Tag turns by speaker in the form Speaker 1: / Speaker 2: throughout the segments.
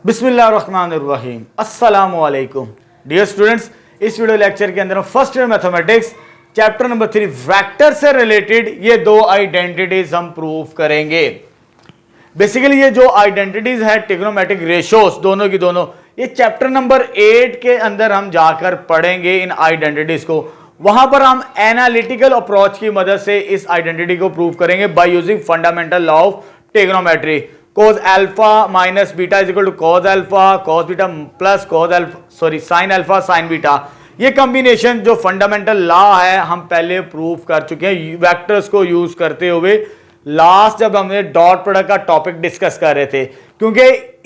Speaker 1: बिस्मिल्लाहिर्रहमानिर्रहीम। अस्सलामु अलैकुम डियर स्टूडेंट्स। इस वीडियो लेक्चर के अंदर हम first year mathematics chapter number 3 vector से रिलेटेड ये दो आइडेंटिटीज हम प्रूव करेंगे। बेसिकली ये जो आइडेंटिटीज है ट्रिग्नोमेट्रिक रेशियोज दोनों की दोनों, ये चैप्टर नंबर 8 के अंदर हम जाकर पढ़ेंगे इन आइडेंटिटीज को। वहां पर हम एनालिटिकल अप्रोच की मदद से इस आइडेंटिटी को प्रूव करेंगे by using fundamental law of trigonometry. cos alpha minus beta is equal to cos alpha cos beta plus cos alpha sin alpha sin beta. ये कॉम्बिनेशन जो फंडामेंटल लॉ है हम पहले प्रूव कर चुके हैं वेक्टर्स को यूज करते हुए, लास्ट जब हमने डॉट प्रोडक्ट का टॉपिक डिस्कस कर रहे थे। क्योंकि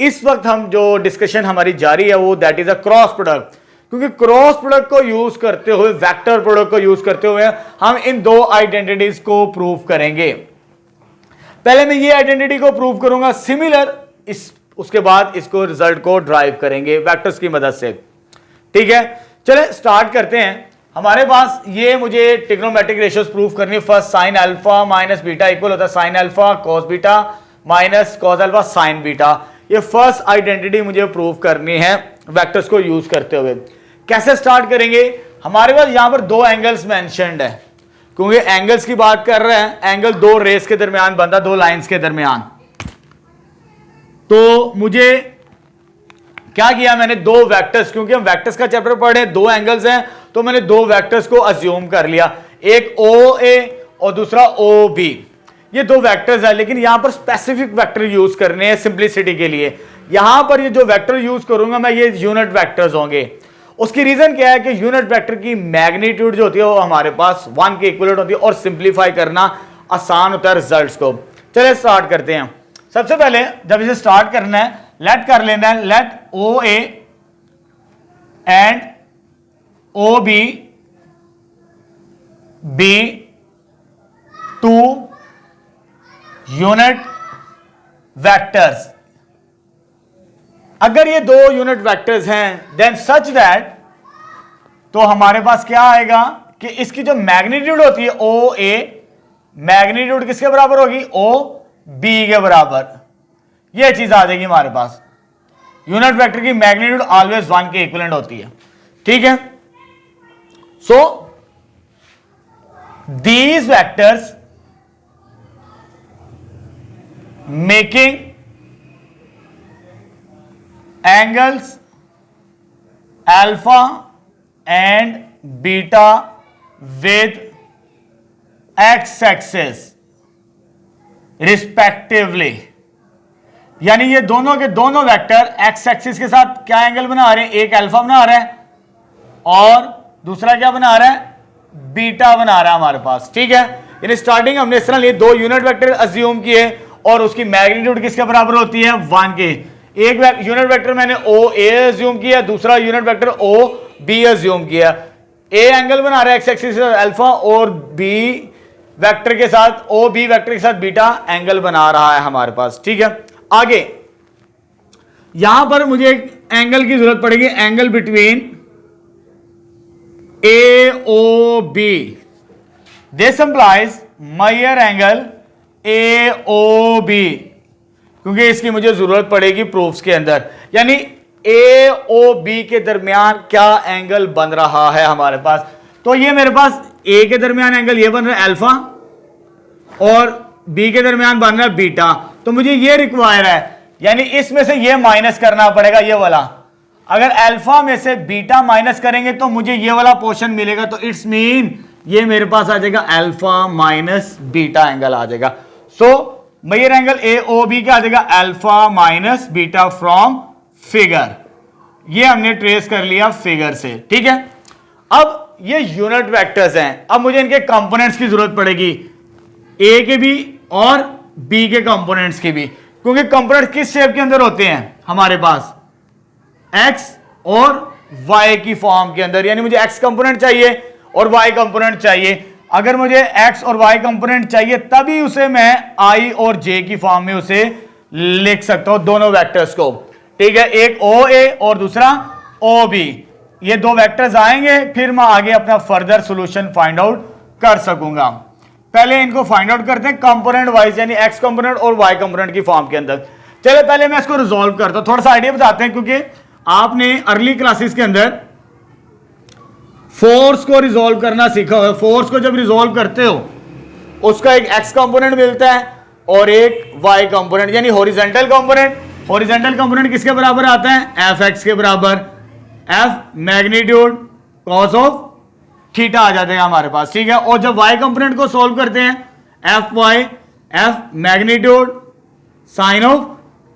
Speaker 1: इस वक्त हम जो डिस्कशन हमारी जारी है वो that is a cross product. क्योंकि क्रॉस प्रोडक्ट को यूज करते हुए, वेक्टर प्रोडक्ट को यूज करते हुए हम इन दो आइडेंटिटीज को प्रूव करेंगे। पहले मैं ये आइडेंटिटी को प्रूव करूंगा, सिमिलर उसके बाद इसको रिजल्ट को ड्राइव करेंगे वेक्टर्स की मदद से। ठीक है, चले स्टार्ट करते हैं। हमारे पास ये मुझे ट्रिग्नोमेट्रिक रेशियोज प्रूव करनी है। First sine alpha minus beta equal होता है sign alpha cos beta minus cos alpha sine beta. ये फर्स्ट आइडेंटिटी मुझे प्रूव करनी है वेक्टर्स को यूज करते हुए। कैसे स्टार्ट करेंगे? हमारे पास यहां पर दो एंगल्स मेंशन्ड है, क्योंकि एंगल्स की बात कर रहे हैं। एंगल दो रेस के दरमियान बनता, दो लाइंस के दरमियान। तो मुझे क्या किया मैंने, दो वेक्टर्स, क्योंकि हम वेक्टर्स का चैप्टर पढ़े, दो एंगल्स हैं तो मैंने दो वेक्टर्स को अज्यूम कर लिया, एक ओ ए और दूसरा ओ बी। ये दो वेक्टर्स है, लेकिन यहां पर स्पेसिफिक वेक्टर यूज करने हैं सिंप्लिसिटी के लिए। यहां पर ये जो वेक्टर यूज करूंगा मैं, ये यूनिट वेक्टर्स होंगे। उसकी रीजन क्या है कि यूनिट वेक्टर की मैग्नीट्यूड जो होती है वो हमारे पास 1 के इक्विवेलेंट होती है और सिंप्लीफाई करना आसान होता है रिजल्ट्स को। चलिए स्टार्ट करते हैं। सबसे पहले जब इसे स्टार्ट करना है, लेट कर लेना है, let O A and O B be two unit vectors. अगर ये दो यूनिट वेक्टर्स हैं देन सच दैट, तो हमारे पास क्या आएगा कि इसकी जो मैग्नीट्यूड होती है ओ ए, मैग्नीट्यूड किसके बराबर होगी, ओ बी के बराबर। ये चीज आ जाएगी हमारे पास। यूनिट वेक्टर की मैग्नीट्यूड ऑलवेज 1 के इक्विवेलेंट होती है। ठीक है, so these vectors making angles alpha and beta with x-axis respectively। यानी ये दोनों के दोनों वेक्टर x एक्सिस के साथ क्या एंगल बना रहे हैं, एक अल्फा बना रहा है और दूसरा क्या बना रहा है, बीटा बना रहा है हमारे पास। ठीक है, यानी स्टार्टिंग हमने इस तरह लिए, दो यूनिट वेक्टर अज्यूम किए और उसकी मैग्नीट्यूड किसके बराबर होती है, 1 के। एक यूनिट वेक्टर मैंने ओ ए अज्यूम किया, दूसरा unit vector O B assume किया। ए एंगल बना रहा है एक्स एक्सिस अल्फा और बी वेक्टर के साथ, ओ बी वेक्टर के साथ बीटा एंगल बना रहा है हमारे पास। ठीक है, आगे यहां पर मुझे एक एंगल की जरूरत पड़ेगी, angle between A O B. This implies measure angle A O B, क्योंकि इसकी मुझे जरूरत पड़ेगी प्रूफ्स के अंदर। यानी ए ओ बी के दरमियान क्या एंगल बन रहा है हमारे पास। तो ये मेरे पास ए के दरमियान एंगल ये बन रहा है अल्फा और बी के दरमियान बन रहा है बीटा। तो मुझे ये रिक्वायर है, यानी इसमें से ये माइनस करना पड़ेगा, ये वाला। अगर अल्फा में से बीटा माइनस करेंगे तो मुझे ये वाला पोर्शन मिलेगा। तो इट्स मीन ये मेरे पास आ जाएगा अल्फा माइनस बीटा एंगल आ जाएगा। So measure angle A O B का आ जाएगा alpha minus beta from figure. ये हमने ट्रेस कर लिया फिगर से। ठीक है, अब ये यूनिट वेक्टर्स हैं, अब मुझे इनके कंपोनेंट्स की जरूरत पड़ेगी, ए के भी और बी के कंपोनेंट्स के भी। क्योंकि कंपोनेंट्स किस शेप के अंदर होते हैं हमारे पास, एक्स और वाई की फॉर्म के अंदर। यानी मुझे एक्स कंपोनेंट चाहिए और वाई कंपोनेंट चाहिए। अगर मुझे x और y कंपोनेंट चाहिए तभी उसे मैं i और j की फॉर्म में उसे लिख सकता हूं, दोनों वेक्टर्स को। ठीक है, एक OA और दूसरा OB। ये दो वेक्टर्स आएंगे, फिर मैं आगे अपना फर्दर सॉल्यूशन फाइंड आउट कर सकूंगा। पहले इनको फाइंड आउट करते हैं कंपोनेंट वाइज, यानी x कंपोनेंट और y कंपोनेंट की फॉर्म के अंदर। चलो पहले मैं इसको रिजॉल्व करता हूं, थोड़ा सा आइडिया बताते हैं, क्योंकि आपने अर्ली क्लासेस के अंदर फोर्स को रिजॉल्व करना सीखा हो। फोर्स को जब रिजॉल्व करते हो उसका एक एक्स कंपोनेंट मिलता है और एक वाई कंपोनेंट, यानी हॉरिजॉन्टल कंपोनेंट। हॉरिजॉन्टल कंपोनेंट किसके बराबर आता है? एफ एक्स के बराबर। F magnitude cos of theta आ जाएगा हमारे पास, ठीक है। और जब वाई कंपोनेंट को सॉल्व करते हैं, F Y, F magnitude sine of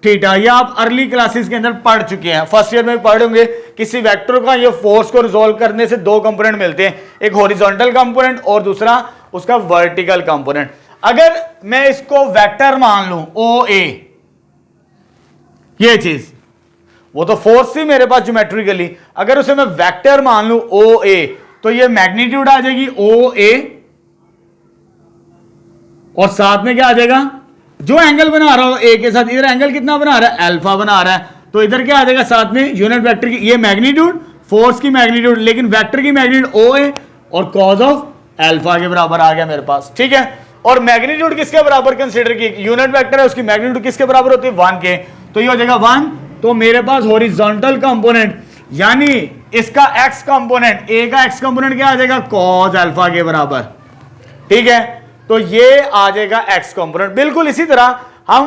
Speaker 1: theta. ये आप अर्ली क्लासेस के अंदर पढ़ चुके हैं, फर्स्ट ईयर में पढ़ होंगे। किसी वेक्टर का ये फोर्स को रिजॉल्व करने से दो कंपोनेंट मिलते हैं, एक हॉरिजॉन्टल कंपोनेंट और दूसरा उसका वर्टिकल कंपोनेंट। अगर मैं इसको वेक्टर मान लूं ओ ए, ये चीज वो तो फोर्स थी मेरे पास ज्योमेट्रिकली, अगर उसे मैं वेक्टर मान लूं ओ ए, तो ये मैग्नीट्यूड आ जाएगी ओ ए, और साथ में क्या आ जाएगा? जो एंगल बना रहा हो ए के साथ, इधर एंगल कितना बना रहा है? अल्फा बना रहा है, तो इधर क्या आ जाएगा साथ में? यूनिट वेक्टर की ये मैग्नीट्यूड, फोर्स की मैग्नीट्यूड, लेकिन वेक्टर की मैग्नीट्यूड ओ ए और कॉस ऑफ अल्फा के बराबर आ गया मेरे पास, ठीक है। और मैग्नीट्यूड किसके बराबर कंसीडर की? यूनिट वेक्टर है, उसकी मैग्नीट्यूड किसके बराबर होती है? 1 के, तो ये हो जाएगा 1। तो मेरे पास हॉरिजॉन्टल कंपोनेंट यानी इसका एक्स कंपोनेंट, ए का एक्स कंपोनेंट क्या आ जाएगा? कॉस अल्फा के बराबर, ठीक है। तो ये आ जाएगा एक्स कंपोनेंट। बिल्कुल इसी तरह हम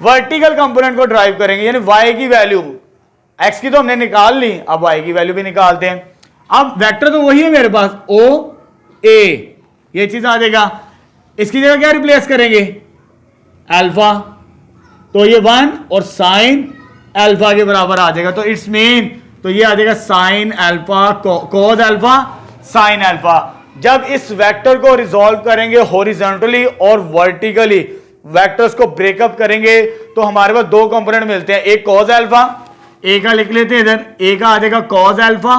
Speaker 1: वर्टिकल कंपोनेंट को ड्राइव करेंगे, यानी वाई की वैल्यू, एक्स की तो हमने निकाल ली, अब वाई की वैल्यू भी निकालते हैं। अब वेक्टर तो वही है मेरे पास ओ ए, ये चीज आ जाएगा। इसकी जगह क्या रिप्लेस करेंगे? अल्फा, तो ये 1 और साइन अल्फा के बराबर आ जाएगा। तो इट्स मीन, तो ये आ जाएगा sine alpha cos alpha sine alpha. जब इस वेक्टर को रिजॉल्व करेंगे हॉरिजॉन्टली और वर्टिकली, वेक्टर्स को ब्रेकअप करेंगे, तो हमारे पास दो कंपोनेंट मिलते हैं, एक कॉस अल्फा, ए का लिख लेते हैं इधर, ए का आ जाएगा कॉस अल्फा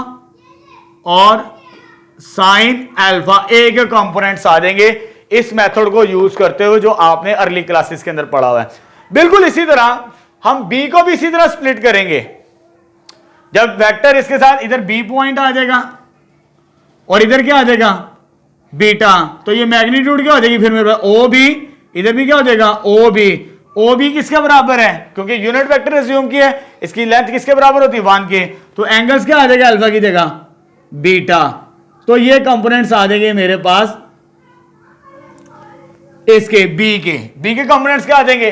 Speaker 1: और साइन अल्फा, ए के कंपोनेंट्स आ जाएंगे इस मेथड को यूज करते हुए जो आपने अर्ली क्लासेस के अंदर पढ़ा हुआ है। बिल्कुल इसी तरह हम बी को भी इसी तरह स्प्लिट करेंगे। जब वेक्टर इसके साथ इधर बी पॉइंट आ जाएगा और इधर क्या आ जाएगा? बीटा, तो ये मैग्नीट्यूड क्या हो जाएगी फिर मेरे पास? ओ बी, इधर भी क्या हो जाएगा? O B. ओ बी किसके बराबर है? क्योंकि यूनिट वेक्टर एज्यूम की है, इसकी लेंथ किसके बराबर होती है? 1 के, तो एंगल्स क्या आ जाएगा अल्फा की जगह? बीटा। तो ये कंपोनेंट्स आ जाएंगे मेरे पास इसके बी के कंपोनेंट्स क्या आ जाएंगे?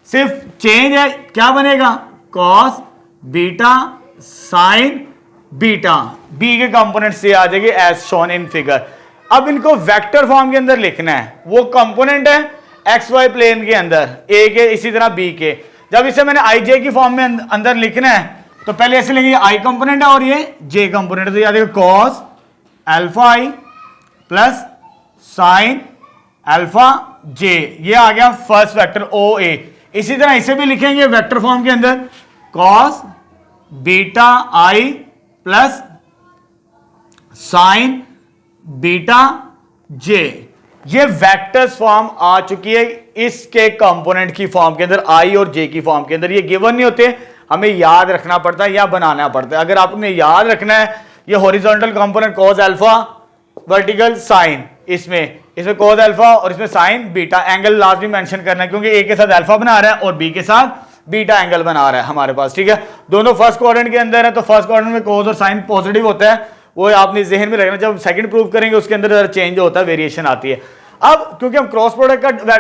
Speaker 1: सिर्फ चेंज है, क्या बनेगा? Cos beta sine beta, B के कंपोनेंट से आ जाएंगे एज शोन इन फिगर। अब इनको वेक्टर फॉर्म के अंदर लिखना है, वो कंपोनेंट है एक्स वाई प्लेन के अंदर, ए के, इसी तरह बी के। जब इसे मैंने आई जे की फॉर्म में अंदर लिखना है, तो पहले ऐसे लिखेंगे आई कंपोनेंट है और ये जे कंपोनेंट, तो याद है कॉस अल्फा आई प्लस साइन अल्फा जे, ये आ गया फर्स्ट वेक्टर ओ ए। इसी तरह इसे भी लिखेंगे वेक्टर फॉर्म के अंदर, कॉस बीटा आई प्लस साइन बीटा जे। ये वेक्टर्स फॉर्म आ चुकी है इसके कंपोनेंट की फॉर्म के अंदर, आई और जे की फॉर्म के अंदर। ये गिवन नहीं होते, हमें याद रखना पड़ता है या बनाना पड़ता है। अगर आपने याद रखना है, ये horizontal component cos alpha, vertical sine, इसमें कॉस अल्फा और इसमें साइन बीटा, एंगल लाजमी मेंशन करना है क्योंकि ए के साथ अल्फा बना रहा है और बी के साथ बीटा एंगल बना रहा है हमारे पास, ठीक है। दोनों फर्स्ट क्वाड्रेंट के अंदर है, तो फर्स्ट क्वाड्रेंट में कॉस और साइन पॉजिटिव होता है, वो आपने जहन में रखना। जब सेकंड प्रूव करेंगे उसके अंदर चेंज होता है, वेरिएशन आती है। अब क्योंकि हम क्रॉस प्रोडक्ट का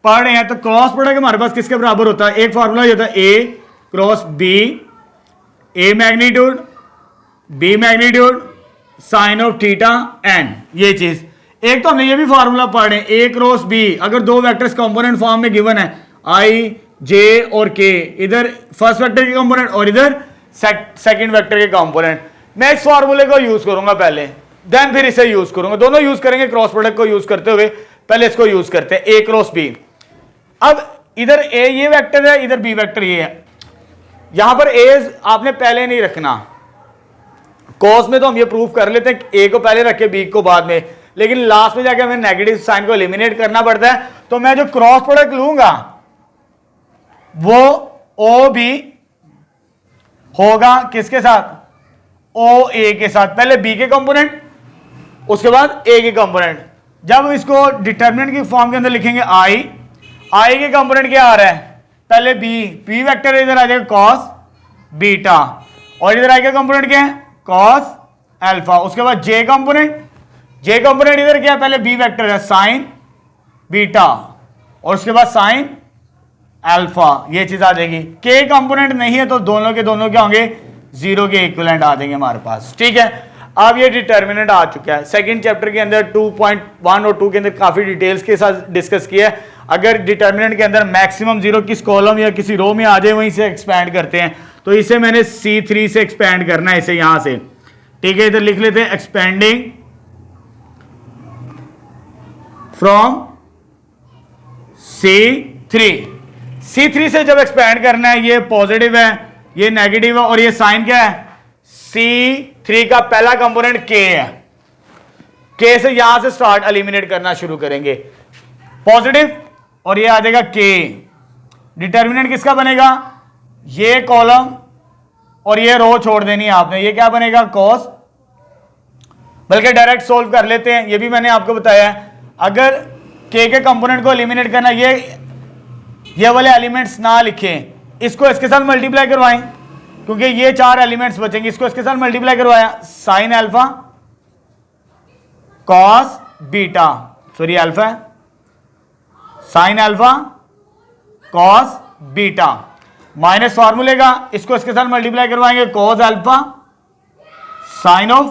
Speaker 1: पढ़ रहे हैं, तो क्रॉस प्रोडक्ट हमारे पास किसके बराबर होता है? एक फॉर्मूला होता है A cross B, A magnitude B magnitude sine of theta N, ये चीज। एक तो हमने ये भी फॉर्मूला पढ़ रहे हैं, ए क्रॉस बी, अगर दो वेक्टर्स कंपोनेंट फॉर्म में गिवन है आई जे और के, इधर फर्स्ट वेक्टर के कंपोनेंट और इधर सेकंड वेक्टर के कंपोनेंट। मैं इस फॉर्मूले को यूज करूंगा पहले, देन फिर इसे यूज करूंगा, दोनों यूज करेंगे क्रॉस प्रोडक्ट को यूज करते हुए। पहले इसको यूज करते हैं, ए क्रॉस बी। अब इधर ए ये वेक्टर है, इधर बी वेक्टर ये है। यहां पर ए आपने पहले नहीं रखना, कॉस में तो हम ये प्रूफ कर लेते हैं ए को पहले रखे बी को बाद में, लेकिन लास्ट में जाके हमें नेगेटिव साइन को एलिमिनेट करना पड़ता है। तो मैं जो क्रॉस प्रोडक्ट लूंगा वो ओ बी होगा किसके साथ? ओ ए के साथ। पहले बी के कंपोनेंट, उसके बाद ए के कंपोनेंट। जब इसको डिटरमिनेंट की फॉर्म के अंदर लिखेंगे आई के कंपोनेंट क्या आ रहा है? पहले बी वेक्टर इधर आ जाएगा कॉस बीटा, और इधर आएगा कंपोनेंट क्या है कॉस अल्फा। उसके बाद जे कंपोनेंट इधर क्या है, पहले बी वेक्टर है साइन बीटा, और उसके बाद साइन अल्फा, ये चीज आ जाएगी। के कंपोनेंट नहीं है तो दोनों के दोनों क्या होंगे, जीरो के इक्विवेलेंट आ जाएंगे हमारे पास, ठीक है। अब ये डिटर्मिनेंट आ चुका है। सेकंड चैप्टर के अंदर 2.1 और 2 के अंदर काफी डिटेल्स के साथ डिस्कस किया है। अगर डिटर्मिनेंट के अंदर मैक्सिमम जीरो किस कॉलम या किसी रो में आ जाए वहीं से एक्सपैंड करते हैं, तो इसे मैंने C3 से एक्सपैंड करना है, इसे यहां से, ठीक है। इधर लिख लेते हैं एक्सपेंडिंग फ्रॉम C3 से जब एक्सपैंड करना है, ये पॉजिटिव है, ये नेगेटिव है, और ये साइन क्या है, C3 का पहला कंपोनेंट K है। K से यहां से स्टार्ट एलिमिनेट करना शुरू करेंगे, पॉजिटिव, और ये आ जाएगा K। डिटर्मिनेंट किसका बनेगा, ये कॉलम और ये रो छोड़ देनी है आपने, ये क्या बनेगा कॉस, बल्कि डायरेक्ट सोल्व कर लेते हैं, ये भी मैंने आपको बताया है। अगर K के कंपोनेंट को एलिमिनेट करना, ये वाले एलिमेंट्स ना लिखें, इसको इसके साथ मल्टीप्लाई करवाएं, क्योंकि ये 4 एलिमेंट्स बचेंगे, इसको इसके साथ मल्टीप्लाई करवाया, sine alpha cos beta, sorry alpha sine alpha cos beta, minus फॉर्मूले का, इसको इसके साथ मल्टीप्लाई करवाएंगे, cos alpha sine of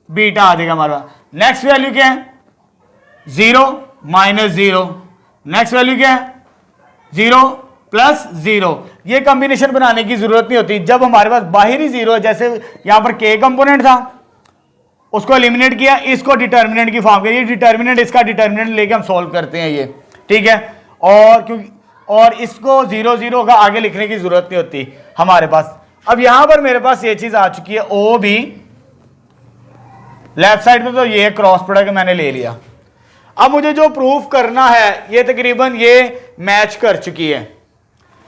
Speaker 1: beta आ जाएगा हमारा। नेक्स्ट वैल्यू क्या है, 0 माइनस 0, नेक्स्ट वैल्यू क्या है 0 प्लस 0। ये कॉम्बिनेशन बनाने की जरूरत नहीं होती जब हमारे पास बाहरी जीरो है, जैसे यहां पर K कंपोनेंट था, उसको एलिमिनेट किया, इसको डिटर्मिनेंट की फॉर्म करिए, डिटर्मिनेंट इसका डिटर्मिनेंट लेके हम सॉल्व करते हैं ये, ठीक है। और क्योंकि और इसको 0 0 का आगे लिखने की जरूरत नहीं होती हमारे पास। अब यहां पर मेरे पास ये चीज आ चुकी है, ओ भी लेफ्ट साइड पे, तो ये क्रॉस प्रोडक्ट मैंने ले लिया। अब मुझे जो प्रूफ करना है, ये तकरीबन ये मैच कर चुकी है,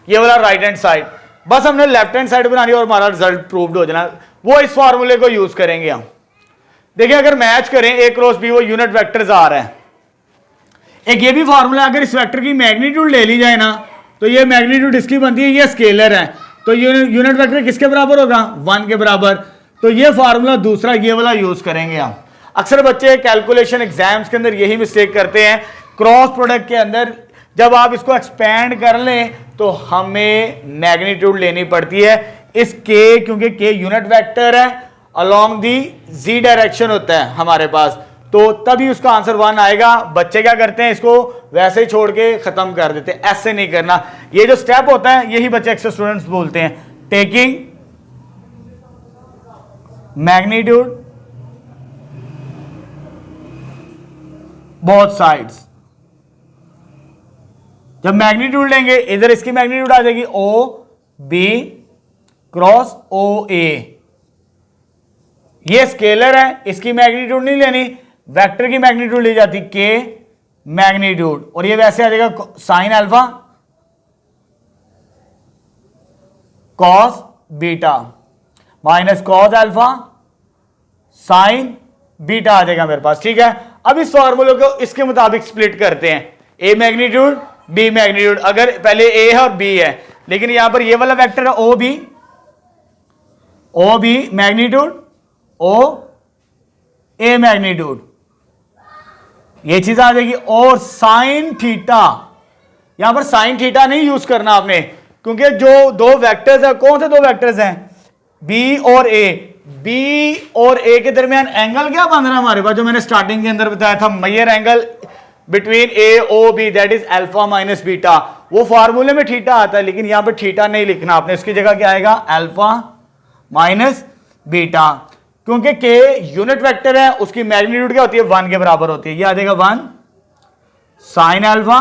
Speaker 1: ये वाला राइट हैंड साइड, बस हमने लेफ्ट हैंड साइड बनानी है और हमारा रिजल्ट प्रूव्ड हो जाना। वो इस फॉर्मूले को यूज करेंगे हम। देखिए अगर मैच करें A क्रॉस B, वो यूनिट वेक्टर्स आ रहा है। एक ये भी फॉर्मूला, अगर इस वेक्टर की मैग्नीट्यूड ले ली जाए ना, तो ये मैग्नीट्यूड इसकी बनती है, ये स्केलर है, तो यूनिट वेक्टर किसके बराबर होगा 1 के बराबर। तो ये फॉर्मूला दूसरा ये वाला यूज करेंगे हम। अक्सर बच्चे कैलकुलेशन एग्जाम्स के अंदर यही मिस्टेक करते हैं, क्रॉस प्रोडक्ट के अंदर जब आप इसको एक्सपेंड कर लें तो हमें मैग्नीट्यूड लेनी पड़ती है इस K, क्योंकि K यूनिट वेक्टर है, अलोंग दी Z डायरेक्शन होता है हमारे पास, तो तभी उसका आंसर 1 आएगा। बच्चे क्या करते हैं, इसको वैसे ही छोड़ के खत्म कर देते हैं, ऐसे नहीं करना। ये जो स्टेप होता है यही बच्चे अक्सर स्टूडेंट्स बोलते हैं, टेकिंग मैग्नीट्यूड बोथ साइड्स। जब मैग्नीट्यूड लेंगे, इधर इसकी मैग्नीट्यूड आ जाएगी ओ बी क्रॉस ओ ए, ये स्केलर है, इसकी मैग्नीट्यूड नहीं लेनी, वेक्टर की मैग्नीट्यूड ली जाती K मैग्नीट्यूड, और ये वैसे आ जाएगा sine alpha cos beta minus cos alpha sine beta आ जाएगा मेरे पास, ठीक है। अब इस फॉर्मूले को इसके मुताबिक स्प्लिट करते हैं, A मैग्नीट्यूड B मैग्नीट्यूड। अगर पहले A है और B है, लेकिन यहां पर ये वाला वेक्टर है ओ बी मैग्नीट्यूड ओ ए मैग्नीट्यूड, ये चीज आ जाएगी। और साइन थीटा, यहां पर साइन थीटा नहीं यूज करना आपने, क्योंकि जो दो वेक्टर्स है, कौन से दो वेक्टर्स हैं बी और ए के दरमियान एंगल क्या बन रहा है हमारे पास, जो मैंने स्टार्टिंग के अंदर बताया था, measure angle between A O B, that is alpha minus beta. वो फार्मूले में थीटा आता है, लेकिन यहां पर थीटा नहीं लिखना आपने, इसकी जगह क्या आएगा अल्फा माइनस बीटा, क्योंकि के यूनिट वेक्टर है, उसकी मैग्नीट्यूड क्या होती है 1 के बराबर होती है। ये आ जाएगा 1 sign alpha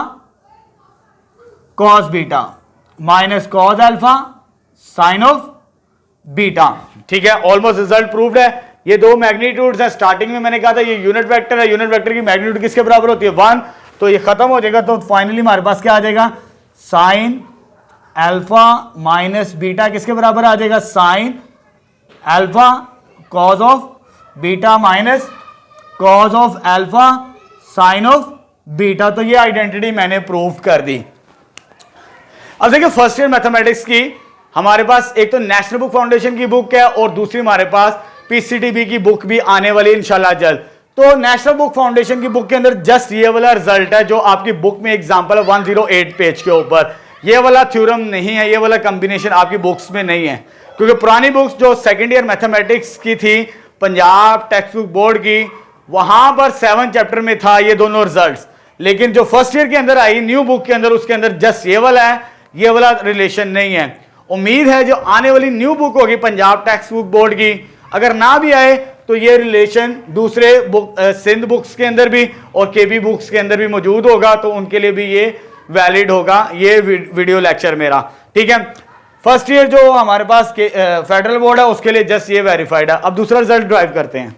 Speaker 1: cos beta minus cos alpha sine of beta, ठीक है। ऑलमोस्ट रिजल्ट प्रूव्ड है। ये दो मैग्नीट्यूड्स हैं, स्टार्टिंग में मैंने कहा था ये यूनिट वेक्टर है, यूनिट वेक्टर की मैग्नीट्यूड किसके बराबर होती है 1, तो ये खत्म हो जाएगा। तो फाइनली हमारे पास क्या आ जाएगा साइन अल्फा माइनस बीटा किसके बराबर आ जाएगा sine alpha cause of beta minus cos of alpha sine of beta. तो ये आइडेंटिटी मैंने प्रूव कर दी। अब देखिए फर्स्ट ईयर मैथमेटिक्स की हमारे पास एक तो नेशनल बुक फाउंडेशन की बुक है और दूसरी हमारे पास पीसीटीबी की बुक भी आने वाली इंशाल्लाह जल्द। तो नेशनल बुक फाउंडेशन की बुक के अंदर जस्ट ये वाला रिजल्ट है जो आपकी बुक में एग्जांपल है 108 पेज के ऊपर। ये वाला थ्योरम नहीं है, ये वाला कॉम्बिनेशन आपकी बुक्स में नहीं है, क्योंकि पुरानी बुक्स जो सेकेंड ईयर मैथमेटिक्स की थी पंजाब टेक्स्ट बुक बोर्ड की, वहां पर 7 चैप्टर में था ये दोनों रिजल्ट्स, लेकिन जो फर्स्ट ईयर के अंदर आई न्यू बुक के अंदर उसके अंदर जस्ट ये वाला है, ये वाला रिलेशन नहीं है। उम्मीद है जो आने वाली न्यू बुक होगी पंजाब टेक्स्ट बुक बोर्ड की, अगर ना भी आए तो ये रिलेशन दूसरे बुक सिंध बुक्स के अंदर भी और केबी बुक्स के अंदर भी मौजूद होगा, तो उनके लिए भी ये वैलिड होगा ये वीडियो लेक्चर मेरा। ठीक है, फर्स्ट ईयर जो हमारे पास फेडरल बोर्ड है उसके लिए जस्ट ये वेरीफाइड है। अब दूसरा रिजल्ट ड्राइव करते हैं।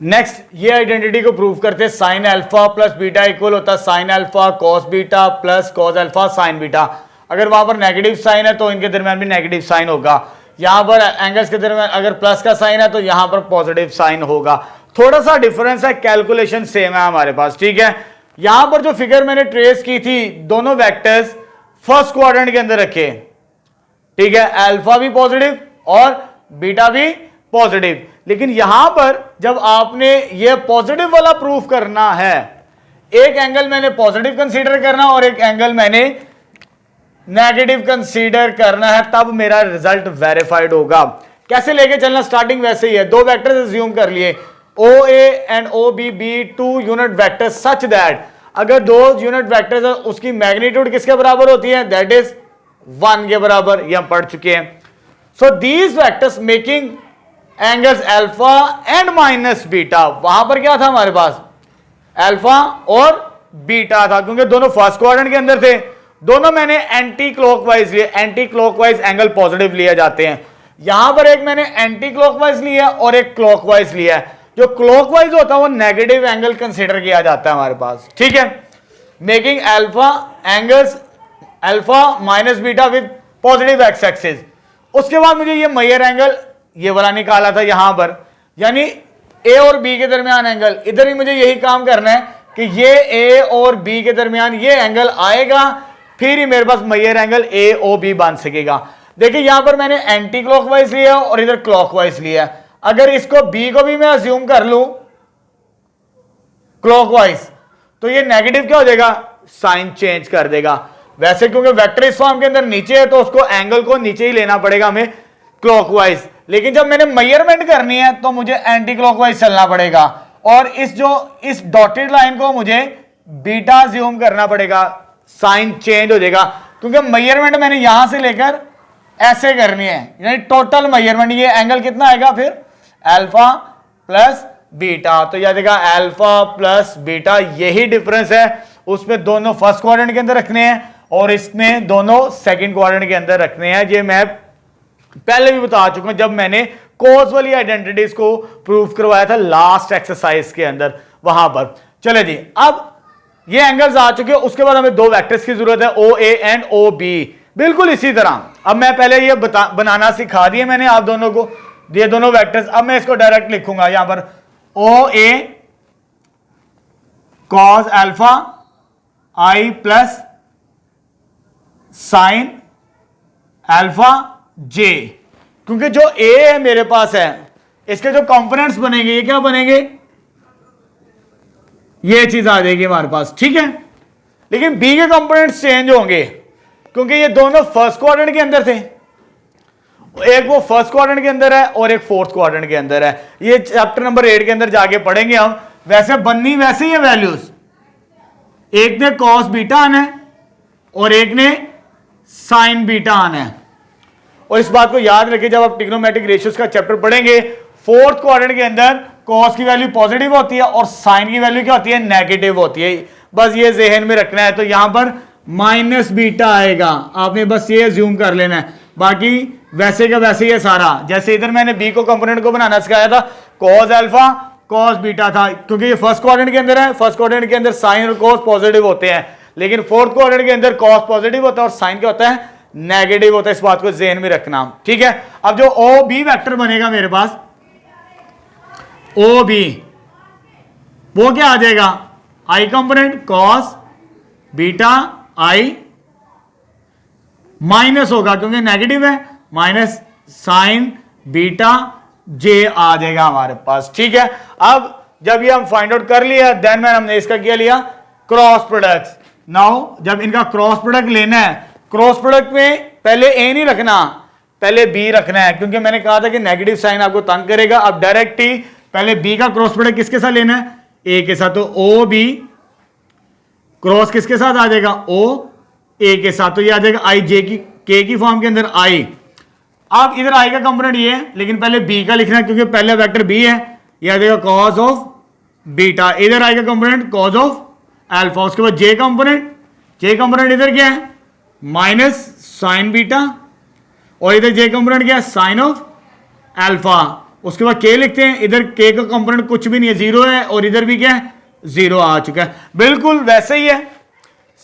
Speaker 1: नेक्स्ट ये आइडेंटिटी को प्रूव करते हैं, sine alpha plus beta equal होता है sign alpha cos beta plus cos alpha sine beta. अगर वहां पर नेगेटिव साइन है तो इनके दरमियान भी नेगेटिव साइन होगा, यहां पर एंगल्स के दरमियान अगर प्लस का साइन है तो यहां पर पॉजिटिव साइन होगा। थोड़ा सा डिफरेंस है, कैलकुलेशन सेम है हमारे पास। ठीक है, यहां पर जो फिगर मैंने ट्रेस की थी दोनों वेक्टर्स फर्स्ट क्वाड्रेंट के अंदर रखे। ठीक है, अल्फा भी पॉजिटिव और बीटा भी पॉजिटिव, लेकिन यहां पर जब आपने ये पॉजिटिव वाला प्रूफ करना है, एक एंगल मैंने पॉजिटिव कंसीडर करना और एक एंगल मैंने नेगेटिव कंसीडर करना है, तब मेरा रिजल्ट वेरीफाइड होगा। कैसे लेके चलना, स्टार्टिंग वैसे ही है, दो वेक्टर्स अज्यूम कर लिए OA and OB be two unit vectors such that अगर दो यूनिट वेक्टर्स है उसकी मैग्नीट्यूड किसके बराबर होती है, दैट इज 1 के बराबर, ये हम पढ़ चुके हैं। So these vectors making angles alpha and minus beta, वहां पर क्या था हमारे पास अल्फा और बीटा था, क्योंकि दोनों फर्स्ट क्वाड्रेंट के अंदर थे। दोनों मैंने एंटी क्लॉकवाइज लिए, एंटी क्लॉकवाइज एंगल पॉजिटिव लिए जाते हैं। यहां पर एक मैंने एंटी क्लॉकवाइज लिया और एक क्लॉकवाइज लिया है, जो क्लॉकवाइज होता है वो नेगेटिव एंगल कंसीडर किया जाता है हमारे पास। ठीक है, making alpha angles alpha minus beta with positive x axis. उसके बाद मुझे ये मेजर एंगल ये वाला निकाला था यहां पर, यानी ए और बी के दरमियान एंगल, इधर ही मुझे यही काम करना है कि ये ए और बी के दरमियान ये एंगल आएगा, फिर ही मेरे पास मेजर एंगल AOB बन सकेगा। देखिए यहां पर मैंने एंटी क्लॉकवाइज लिया और इधर क्लॉकवाइज लिया। अगर इसको बी को भी मैं अज्यूम कर लूं क्लॉकवाइज तो ये नेगेटिव क्या हो जाएगा, साइन चेंज कर देगा। वैसे क्योंकि वेक्टर इस फॉर्म के अंदर नीचे है तो उसको एंगल को नीचे ही लेना पड़ेगा हमें क्लॉकवाइज, लेकिन जब मैंने मेजरमेंट करनी है तो मुझे एंटी क्लॉकवाइज चलना पड़ेगा और इस डॉटेड लाइन को मुझे बीटा अज्यूम करना पड़ेगा, साइन चेंज हो जाएगा, क्योंकि मेजरमेंट मैंने यहां से लेकर ऐसे करनी है, यानी टोटल मेजरमेंट ये एंगल कितना आएगा फिर अल्फा प्लस बीटा। तो याद रखिएगा अल्फा प्लस बीटा यही डिफरेंस है, उसमें दोनों फर्स्ट क्वाड्रेंट के अंदर रखने हैं और इसमें दोनों सेकंड क्वाड्रेंट के अंदर रखने हैं। ये मैं पहले भी बता चुका हूं जब मैंने कोस वाली आइडेंटिटीज को प्रूफ करवाया था लास्ट एक्सरसाइज के अंदर वहां पर। चले जी, अब ये एंगल्स आ चुके हैं, उसके बाद हमें दो वेक्टर्स की जरूरत है OA एंड OB। बिल्कुल इसी तरह अब मैं पहले ये बनाना सिखा दिए मैंने आप दोनों को, ये दोनों वेक्टर्स। अब मैं इसको डायरेक्ट लिखूंगा यहां पर OA cos alpha I plus sine alpha J, क्योंकि जो A है मेरे पास है इसके जो कंपोनेंट्स बनेंगे ये क्या बनेंगे, ये चीज आ जाएगी हमारे पास। ठीक है, लेकिन B के कंपोनेंट्स चेंज होंगे क्योंकि ये दोनों फर्स्ट क्वाड्रेंट के अंदर थे, एक वो फर्स्ट क्वाड्रेंट के अंदर है और एक फोर्थ क्वाड्रेंट के अंदर है। ये चैप्टर नंबर 8 के अंदर जाके पढ़ेंगे हम। वैसे बननी वैसे ही है वैल्यूज, एक ने कॉस बीटा आना है और एक ने साइन बीटा आना है। और इस बात को याद रखिए जब आप ट्रिग्नोमेट्रिक रेशियोज का चैप्टर पढ़ेंगे, फोर्थ क्वाड्रेंट के अंदर कॉस की वैल्यू पॉजिटिव होती है और साइन की वैल्यू क्या होती है, नेगेटिव होती है। बस ये जहन में रखना है। तो यहां पर माइनस बीटा आएगा, आपने बस ये अज्यूम कर लेना है, बाकी वैसे का वैसे ही है सारा। जैसे इधर मैंने बी को कंपोनेंट को बनाना सिखाया था, कॉस अल्फा कॉस बीटा था, क्योंकि ये फर्स्ट क्वाड्रेंट के अंदर है। फर्स्ट क्वाड्रेंट के अंदर साइन और कॉस पॉजिटिव होते हैं, लेकिन फोर्थ क्वाड्रेंट के अंदर कॉस पॉजिटिव होता है और साइन क्या होता है, नेगेटिव होता है। इस बात को ज़हन में रखना। ठीक है, अब जो OB वेक्टर बनेगा मेरे पास, OB वो क्या आ जाएगा, आई कंपोनेंट कॉस बीटा आई माइनस होगा क्योंकि नेगेटिव है, माइनस साइन बीटा जे आ जाएगा हमारे पास। ठीक है, अब जब ये हम फाइंड आउट कर लिया देन मैन हमने इसका क्या लिया, क्रॉस प्रोडक्ट्स। नाउ जब इनका क्रॉस प्रोडक्ट लेना है, क्रॉस प्रोडक्ट में पहले ए नहीं रखना, पहले बी रखना है, क्योंकि मैंने कहा था कि नेगेटिव साइन आपको तंग करेगा। अब डायरेक्ट ही पहले बी का क्रॉस प्रोडक्ट किसके साथ लेना है, ए के साथ, तो ओ बी क्रॉस किसके साथ आ जाएगा, ओ ए के साथ, तो ये आ जाएगा आई जे की के की फॉर्म के अंदर आई। अब इधर आई का कंपोनेंट ये है, लेकिन पहले बी का लिखना है क्योंकि पहले वेक्टर बी है, ये आ जाएगा कॉस ऑफ बीटा, इधर आई का कंपोनेंट कॉस ऑफ अल्फा, उसके बाद जे कंपोनेंट इधर क्या है, माइनस साइन बीटा, और इधर जे कंपोनेंट क्या है, साइन ऑफ अल्फा। उसके बाद के लिखते हैं, इधर के का कंपोनेंट कुछ भी नहीं है, जीरो है, और इधर भी क्या है, जीरो आ चुका है, बिल्कुल वैसे ही है,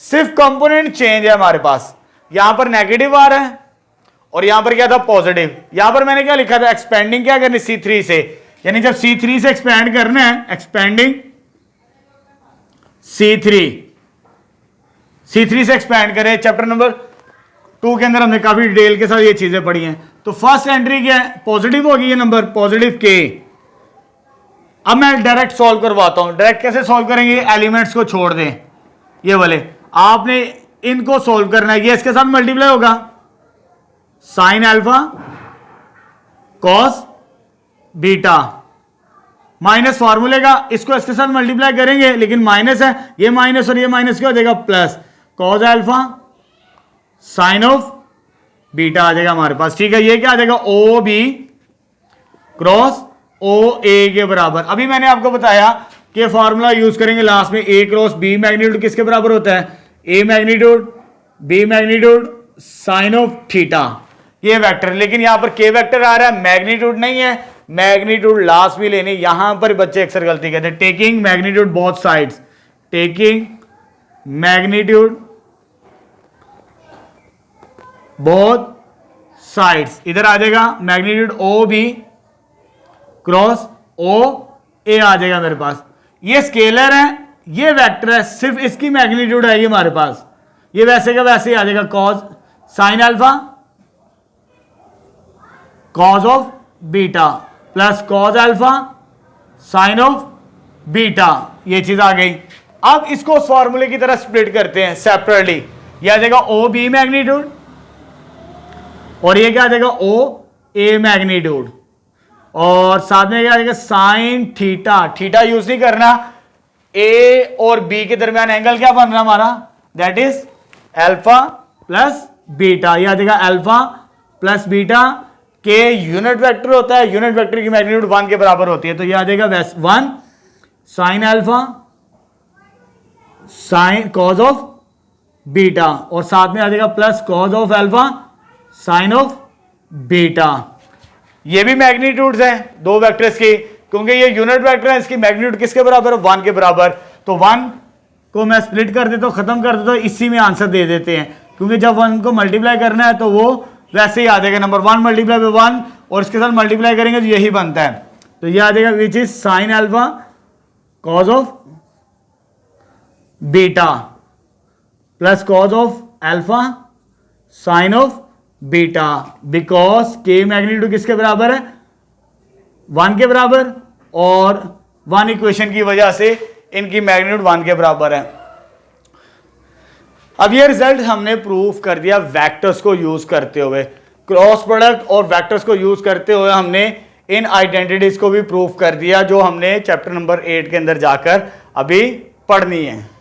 Speaker 1: सिर्फ कंपोनेंट चेंज है हमारे पास। यहां पर नेगेटिव आ रहा है और यहां पर क्या था, पॉजिटिव। यहां पर मैंने क्या लिखा था, एक्सपेंडिंग क्या करनी, C3 से, यानी जब C3 से एक्सपेंड करना है, एक्सपेंडिंग C3 से एक्सपेंड करें। चैप्टर नंबर 2 के अंदर हमने काफी डिटेल के साथ ये चीजें पढ़ी हैं। तो फर्स्ट एंट्री क्या है, पॉजिटिव होगी ये नंबर, पॉजिटिव के। अब मैं डायरेक्ट सॉल्व करवाता हूं, डायरेक्ट कैसे सॉल्व करेंगे, एलिमेंट्स को छोड़ दें, ये वाले आपने इनको सॉल्व करना है, ये इसके साथ मल्टीप्लाई होगा, sign alpha cos beta, minus फॉर्मूले का, इसको इसके साथ मल्टीप्लाई करेंगे लेकिन माइनस है, ये माइनस और ये माइनस क्या हो जाएगा, plus, cos alpha sine of beta आ जाएगा हमारे पास। ठीक है, ये क्या आ जाएगा, ओ बी क्रॉस ओ ए के बराबर। अभी मैंने आपको बताया कि फॉर्मूला यूज करेंगे लास्ट में, ए क्रॉस बी मैग्नीट्यूड किसके बराबर होता है, A magnitude B magnitude sine of theta, ये वेक्टर। लेकिन यहां पर के वेक्टर आ रहा है, मैग्नीट्यूड नहीं है, मैग्नीट्यूड लास्ट में लेने। यहां पर बच्चे अक्सर गलती करते हैं, taking magnitude both sides, taking magnitude both sides, इधर आ जाएगा मैग्नीट्यूड ओ बी क्रॉस ओ ए आ जाएगा मेरे पास। ये स्केलर है, ये वेक्टर है, सिर्फ इसकी मैग्नीट्यूड है ये हमारे पास, ये वैसे का वैसे ही आ जाएगा, cos sine alpha cos of beta plus cos alpha sine of beta, ये चीज आ गई। अब इसको उस फॉर्मूले की तरह स्प्लिट करते हैं सेपरेटली, ये आ जाएगा ओ बी मैग्नीट्यूड और ये क्या आ जाएगा, ओ ए मैग्नीट्यूड, और साथ में क्या आ जाएगा, साइन थीटा। थीटा यूज नहीं करना, ए और बी के दरमियान एंगल क्या बन रहा हमारा, that is alpha plus beta, ये आ जाएगा अल्फा प्लस बीटा। के यूनिट वेक्टर होता है, यूनिट वेक्टर की मैग्नीट्यूड 1 के बराबर होती है, तो ये आ जाएगा 1 sine alpha sign cause of beta, और साथ में आ जाएगा plus cos of alpha sine of beta. ये भी मैग्नीट्यूड्स हैं दो वेक्टर्स की, क्योंकि ये यूनिट वेक्टर है, इसकी मैग्नीट्यूड किसके बराबर है, 1 के बराबर। तो 1 को मैं स्प्लिट कर देता हूं, खत्म कर देता हूं, इसी में आंसर दे देते हैं, क्योंकि जब 1 को मल्टीप्लाई करना है तो वो वैसे ही आ जाएगा, नंबर 1 मल्टीप्लाई बाय 1 और इसके साथ मल्टीप्लाई करेंगे तो यही बनता है। तो ये आ जाएगा which is sine alpha cause of beta plus cos of alpha sine of beta, because के मैग्नीट्यूड किसके बराबर है, 1 के बराबर, और 1 इक्वेशन की वजह से इनकी मैग्नीट्यूड 1 के बराबर है। अब ये रिजल्ट हमने प्रूफ कर दिया वेक्टर्स को यूज करते हुए, क्रॉस प्रोडक्ट और वेक्टर्स को यूज करते हुए हमने इन आइडेंटिटीज को भी प्रूफ कर दिया, जो हमने चैप्टर नंबर 8 के अंदर जाकर अभी पढ़नी है।